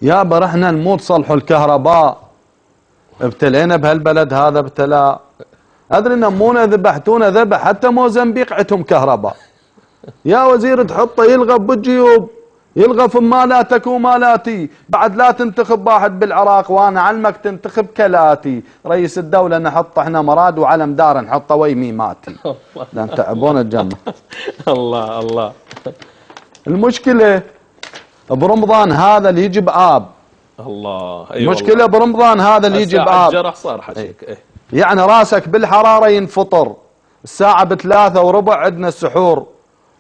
يابا رحنا نموت صلحوا الكهرباء، ابتلينا بهالبلد هذا ابتلاء. ادري نمونا ذبحتونا ذبح، حتى موزمبيق عندهم كهرباء. يا وزير تحطه يلغى بالجيوب، يلغى في مالاتك ومالاتي، بعد لا تنتخب واحد بالعراق وانا علمك تنتخب كلاتي، رئيس الدولة نحط احنا مراد وعلم دار نحطه ويميماتي. لان تعبون الجنة. الله الله. المشكلة برمضان هذا اللي يجي بآب. الله. المشكلة برمضان هذا اللي يجي بآب. الجرح صار حشيك. يعني راسك بالحرارة ينفطر، الساعة ب3:15 عندنا السحور،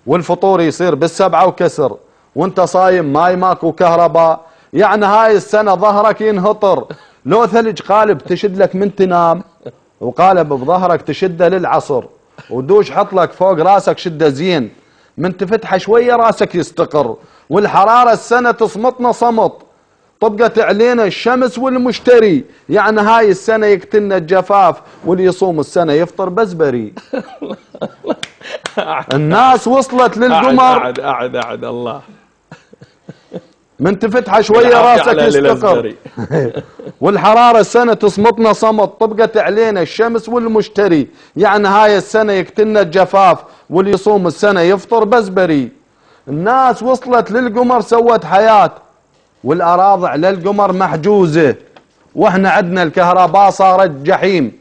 والفطور يصير ب7 وكسر، وانت صايم ماي ماكو كهرباء. يعني هاي السنة ظهرك ينهطر، لو ثلج قالب تشد لك من تنام، وقالب بظهرك تشده للعصر، ودوش حط لك فوق راسك شده زين، من تفتحه شوية راسك يستقر. والحرارة السنة تصمتنا صمت، طبقت علينا الشمس والمشتري. يعني هاي السنة يقتلنا الجفاف، واللي يصوم السنة يفطر بزبري. الناس وصلت للقمر. أعد الله. من تفتحه شوية راسك يستقر. والحرارة السنة تصمتنا صمت، طبقت علينا الشمس والمشتري. يعني هاي السنة يقتلنا الجفاف، واللي يصوم السنة يفطر بزبري. الناس وصلت للقمر سوت حياة، والأراضع للقمر محجوزة، واحنا عندنا الكهرباء صارت جحيم،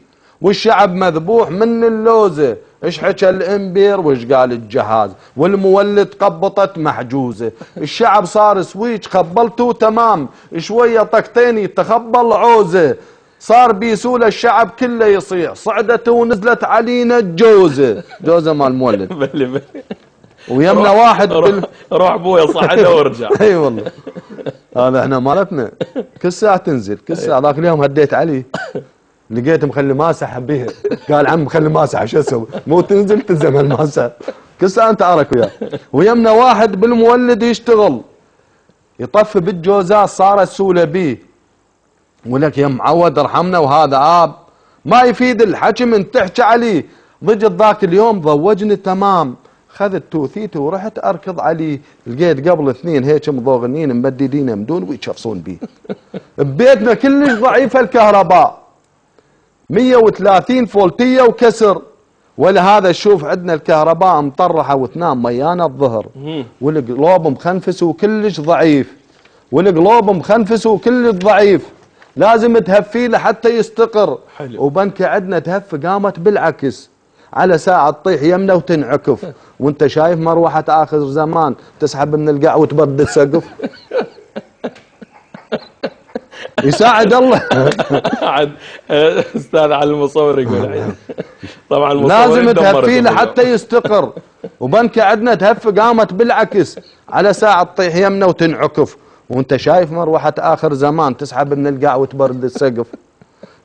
والشعب مذبوح من اللوزة. ايش حكى الامبير وايش قال الجهاز، والمولد قبطت محجوزة. الشعب صار سويج خبلته تمام، شوية طقتين يتخبل عوزة. صار بيسول الشعب كله يصيح، صعدت ونزلت علينا الجوزة. جوزة مال المولد. ويمنا واحد روح ابويا صعده وارجع. اي والله. هذا احنا مالتنا كل ساعة تنزل، كل ساعة. ذاك اليوم هديت علي، لقيت مخلي ماسح بيها، قال عم مخلي ماسح شو اسوي؟ مو تنزل تلزم الماسح، كل ساعة انت عارك وياه. ويمنا واحد بالمولد يشتغل، يطفي بالجوزات صارت سولة بيه، ولك يا معود ارحمنا وهذا اب، ما يفيد الحكي من تحكي عليه. ضجت ذاك اليوم ضوجني تمام، خذت توثيته ورحت اركض عليه، لقيت قبل 2 هيك مضوغنين ممددين يمدون ويشفصون بيه. ببيتنا كلش ضعيفه الكهرباء، 130 فولتيه وكسر. ولهذا شوف عندنا الكهرباء مطرحه وتنام ميانه الظهر، والقلوب مخنفس وكلش ضعيف، والقلوب مخنفس وكلش ضعيف، لازم تهفيه لحتى يستقر. حلو. وبنكه عندنا تهف قامت بالعكس، على ساعة تطيح يمنا وتنعكف، وانت شايف مروحة آخر زمان تسحب من القاع وتبرد السقف. يساعد الله. عاد استاذ علي المصور يقول طبعا لازم تهفيه لحتى يستقر. وبنكة عندنا تهف قامت بالعكس، على ساعة تطيح يمنا وتنعكف، وانت شايف مروحة آخر زمان تسحب من القاع وتبرد السقف.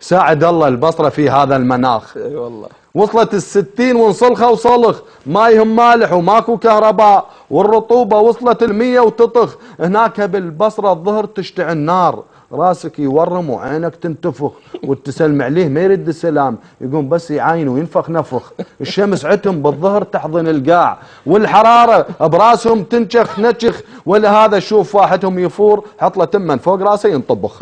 ساعد الله البصرة في هذا المناخ. اي والله. وصلت 60 ونصلخه وصلخ، مايهم مالح وماكو كهرباء، والرطوبة وصلت 100 وتطخ. هناك بالبصرة الظهر تشتعل نار، راسك يورم وعينك تنتفخ، وتسلم عليه ما يرد السلام، يقوم بس يعاين وينفخ نفخ. الشمس عتهم بالظهر تحضن القاع، والحرارة براسهم تنشخ نشخ. ولهذا شوف واحدهم يفور حط له تمن فوق راسه ينطبخ.